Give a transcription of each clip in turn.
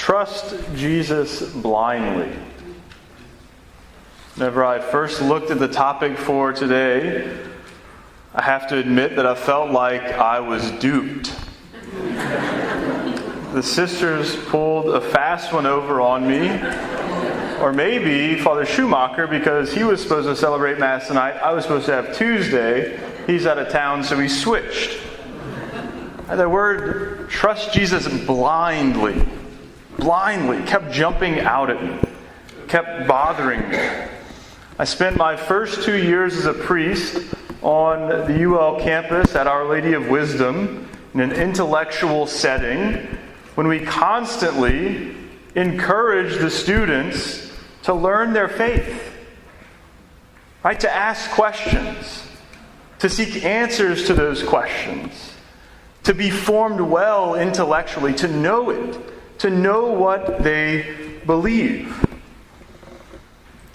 Trust Jesus blindly. Whenever I first looked at the topic for today, I have to admit that I felt like I was duped. The sisters pulled a fast one over on me. Or maybe Father Schumacher, because he was supposed to celebrate Mass tonight. I was supposed to have Tuesday. He's out of town, so we switched. And the word trust Jesus blindly kept jumping out at me, kept bothering me. I spent my first 2 years as a priest on the UL campus at Our Lady of Wisdom in an intellectual setting when we constantly encouraged the students to learn their faith, right? To ask questions, to seek answers to those questions, to be formed well intellectually, to know it, to know what they believe.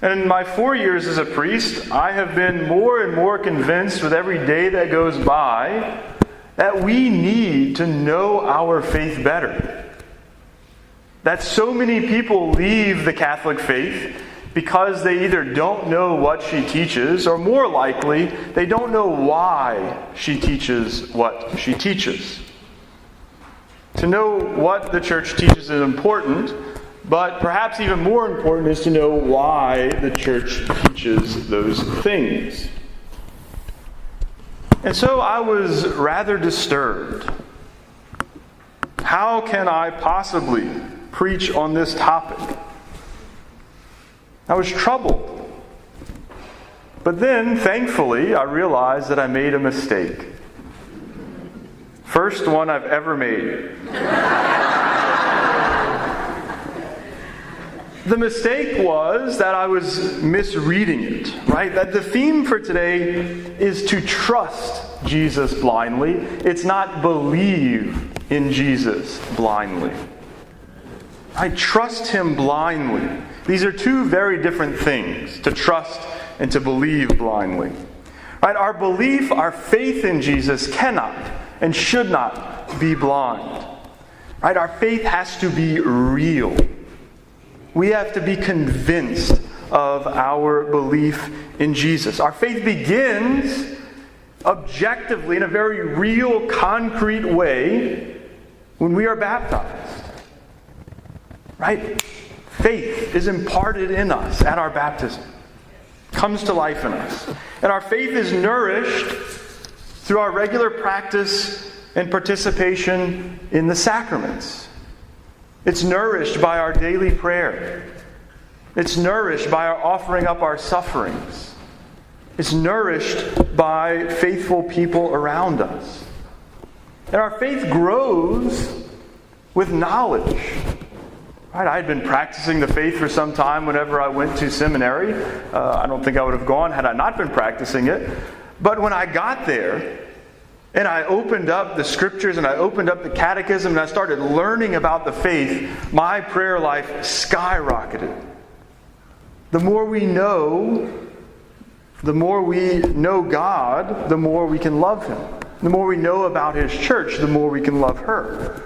And in my 4 years as a priest, I have been more and more convinced with every day that goes by that we need to know our faith better. That so many people leave the Catholic faith because they either don't know what she teaches, or more likely, they don't know why she teaches what she teaches. To know what the Church teaches is important, but perhaps even more important is to know why the Church teaches those things. And so I was rather disturbed. How can I possibly preach on this topic? I was troubled. But then, thankfully, I realized that I made a mistake. First one I've ever made. The mistake was that I was misreading it, right? That the theme for today is to trust Jesus blindly. It's not believe in Jesus blindly. I trust Him blindly. These are two very different things, to trust and to believe blindly. Right? Our belief, our faith in Jesus cannot and should not be blind. Right? Our faith has to be real. We have to be convinced of our belief in Jesus. Our faith begins objectively in a very real, concrete way when we are baptized. Right? Faith is imparted in us at our baptism. Comes to life in us. And our faith is nourished through our regular practice and participation in the sacraments. It's nourished by our daily prayer. It's nourished by our offering up our sufferings. It's nourished by faithful people around us. And our faith grows with knowledge. Right? I had been practicing the faith for some time whenever I went to seminary. I don't think I would have gone had I not been practicing it. But when I got there, and I opened up the scriptures and I opened up the catechism and I started learning about the faith, my prayer life skyrocketed. The more we know God, the more we can love Him. The more we know about His church, the more we can love her.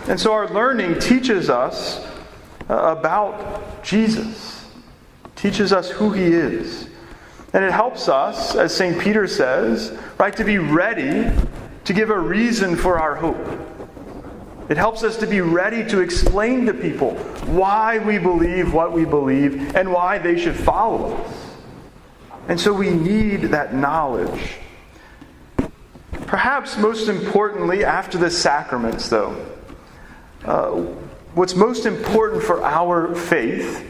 And so our learning teaches us about Jesus, teaches us who He is. And it helps us, as St. Peter says, right, to be ready to give a reason for our hope. It helps us to be ready to explain to people why we believe what we believe and why they should follow us. And so we need that knowledge. Perhaps most importantly, after the sacraments, though, what's most important for our faith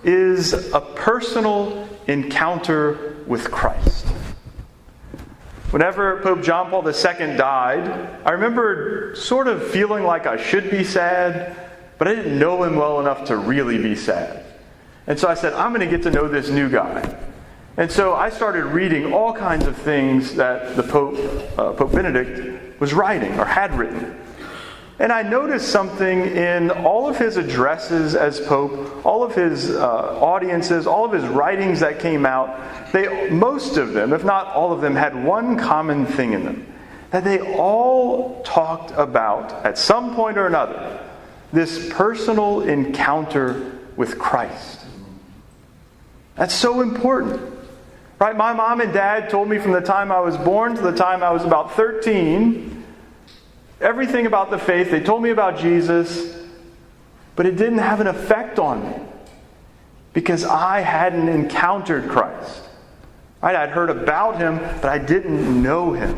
is a personal encounter with Christ. Whenever Pope John Paul II died, I remember sort of feeling like I should be sad, but I didn't know him well enough to really be sad. And so I said, I'm going to get to know this new guy. And so I started reading all kinds of things that the Pope Benedict was writing or had written. And I noticed something in all of his addresses as Pope, all of his audiences, all of his writings that came out, most of them, if not all of them, had one common thing in them. That they all talked about, at some point or another, this personal encounter with Christ. That's so important. Right? My mom and dad told me from the time I was born to the time I was about 13, everything about the faith. They told me about Jesus, but it didn't have an effect on me because I hadn't encountered Christ. Right? I'd heard about Him, but I didn't know Him.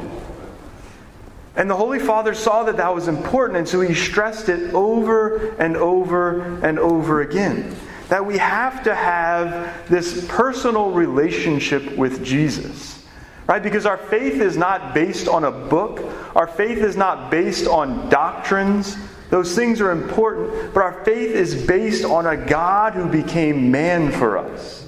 And the Holy Father saw that that was important, and so he stressed it over and over and over again. That we have to have this personal relationship with Jesus. Right? Because our faith is not based on a book. Our faith is not based on doctrines. Those things are important, but our faith is based on a God who became man for us.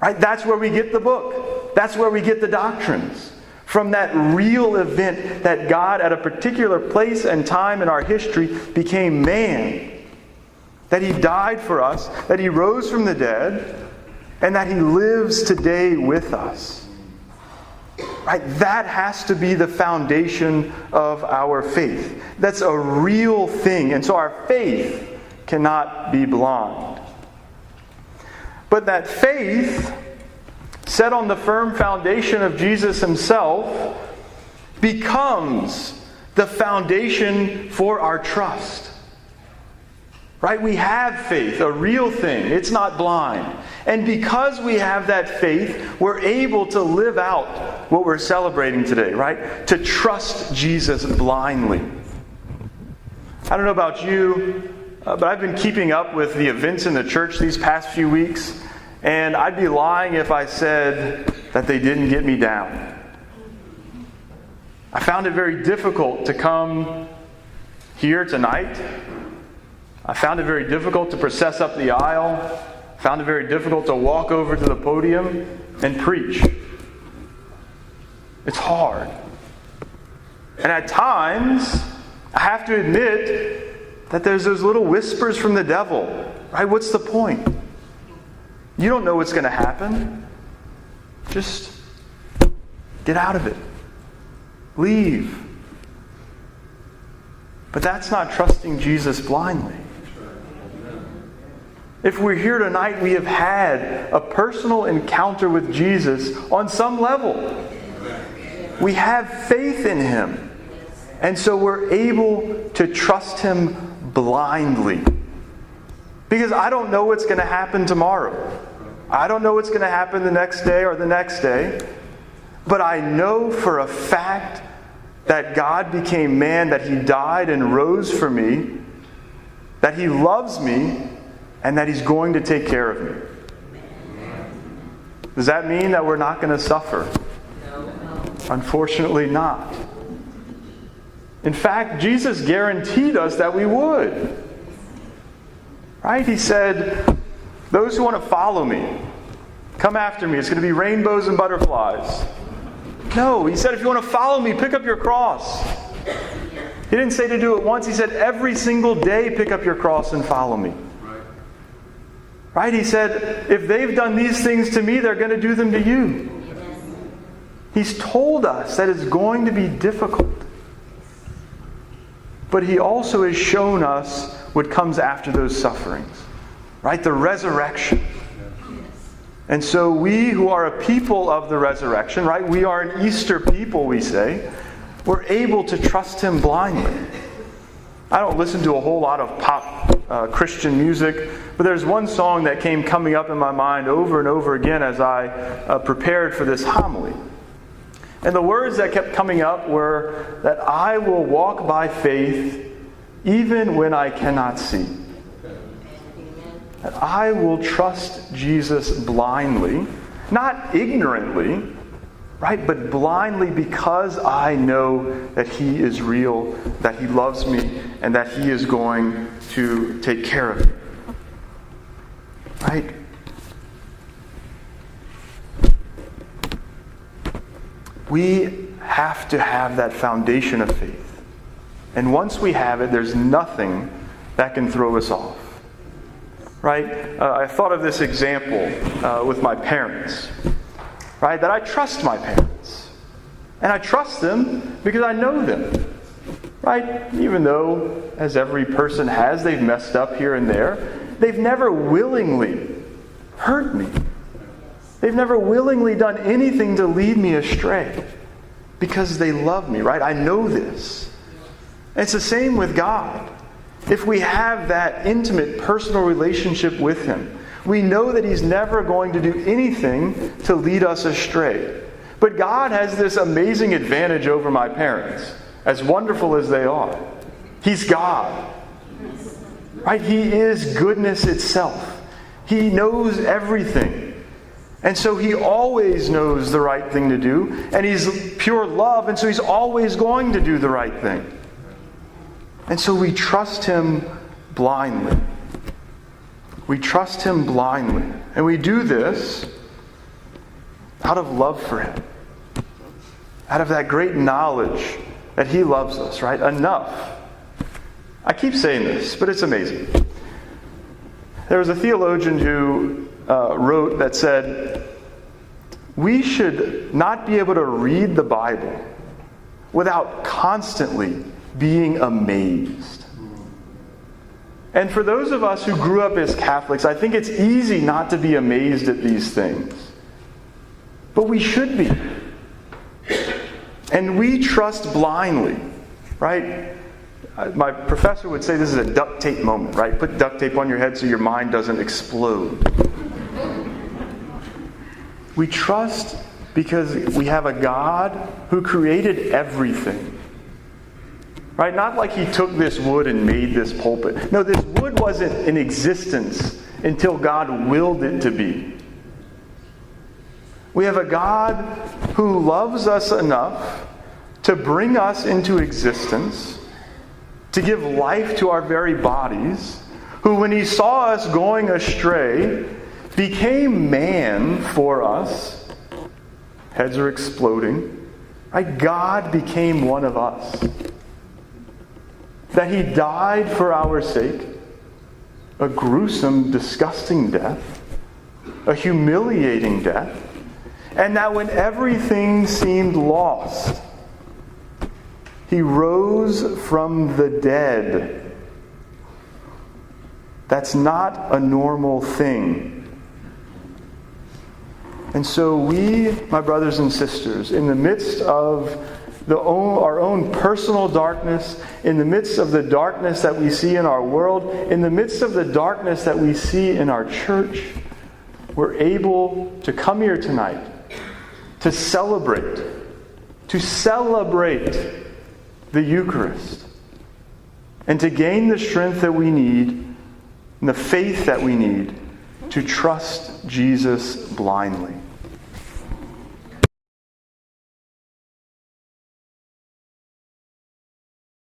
Right? That's where we get the book. That's where we get the doctrines. From that real event that God at a particular place and time in our history became man. That He died for us, that He rose from the dead, and that He lives today with us. Right? That has to be the foundation of our faith. That's a real thing. And so our faith cannot be blind. But that faith, set on the firm foundation of Jesus Himself, becomes the foundation for our trust. Right? We have faith, a real thing. It's not blind. And because we have that faith, we're able to live out what we're celebrating today, right? To trust Jesus blindly. I don't know about you, but I've been keeping up with the events in the church these past few weeks, and I'd be lying if I said that they didn't get me down. I found it very difficult to come here tonight. I found it very difficult to process up the aisle. I found it very difficult to walk over to the podium and preach. It's hard. And at times, I have to admit that there's those little whispers from the devil. Right? What's the point? You don't know what's going to happen. Just get out of it. Leave. But that's not trusting Jesus blindly. If we're here tonight, we have had a personal encounter with Jesus on some level. We have faith in Him. And so we're able to trust Him blindly. Because I don't know what's going to happen tomorrow. I don't know what's going to happen the next day or the next day. But I know for a fact that God became man, that He died and rose for me, that He loves me, and that He's going to take care of me. Does that mean that we're not going to suffer? Unfortunately not. In fact, Jesus guaranteed us that we would. Right? He said, those who want to follow me, come after me. It's going to be rainbows and butterflies. No, He said, if you want to follow me, pick up your cross. He didn't say to do it once. He said, every single day, pick up your cross and follow me. Right? He said, if they've done these things to me, they're going to do them to you. He's told us that it's going to be difficult. But He also has shown us what comes after those sufferings. Right? The resurrection. And so we who are a people of the resurrection, right? We are an Easter people, we say. We're able to trust Him blindly. I don't listen to a whole lot of pop Christian music, but there's one song that came coming up in my mind over and over again as I prepared for this homily. And the words that kept coming up were that I will walk by faith even when I cannot see. That I will trust Jesus blindly, not ignorantly, right? But blindly because I know that He is real, that He loves me, and that He is going to take care of me. Right? We have to have that foundation of faith. And once we have it, there's nothing that can throw us off. Right? I thought of this example with my parents. Right? That I trust my parents. And I trust them because I know them. Right? Even though, as every person has, they've messed up here and there, they've never willingly hurt me. They've never willingly done anything to lead me astray because they love me, right? I know this. And it's the same with God. If we have that intimate personal relationship with Him, we know that He's never going to do anything to lead us astray. But God has this amazing advantage over my parents, as wonderful as they are. He's God. Right? He is goodness itself. He knows everything. And so He always knows the right thing to do. And He's pure love, and so He's always going to do the right thing. And so we trust Him blindly. We trust Him blindly. And we do this out of love for Him. Out of that great knowledge that He loves us, right? Enough. I keep saying this, but it's amazing. There was a theologian who wrote that said, we should not be able to read the Bible without constantly being amazed. And for those of us who grew up as Catholics, I think it's easy not to be amazed at these things. But we should be. And we trust blindly, right? My professor would say this is a duct tape moment, right? Put duct tape on your head so your mind doesn't explode. We trust because we have a God who created everything. Right? Not like He took this wood and made this pulpit. No, this wood wasn't in existence until God willed it to be. We have a God who loves us enough to bring us into existence, to give life to our very bodies, who, when He saw us going astray, became man for us. Heads are exploding. Right? God became one of us. That He died for our sake, a gruesome, disgusting death, a humiliating death, and that when everything seemed lost, He rose from the dead. That's not a normal thing. And so we, my brothers and sisters, in the midst of our own personal darkness, in the midst of the darkness that we see in our world, in the midst of the darkness that we see in our church, we're able to come here tonight to celebrate the Eucharist, and to gain the strength that we need and the faith that we need to trust Jesus blindly.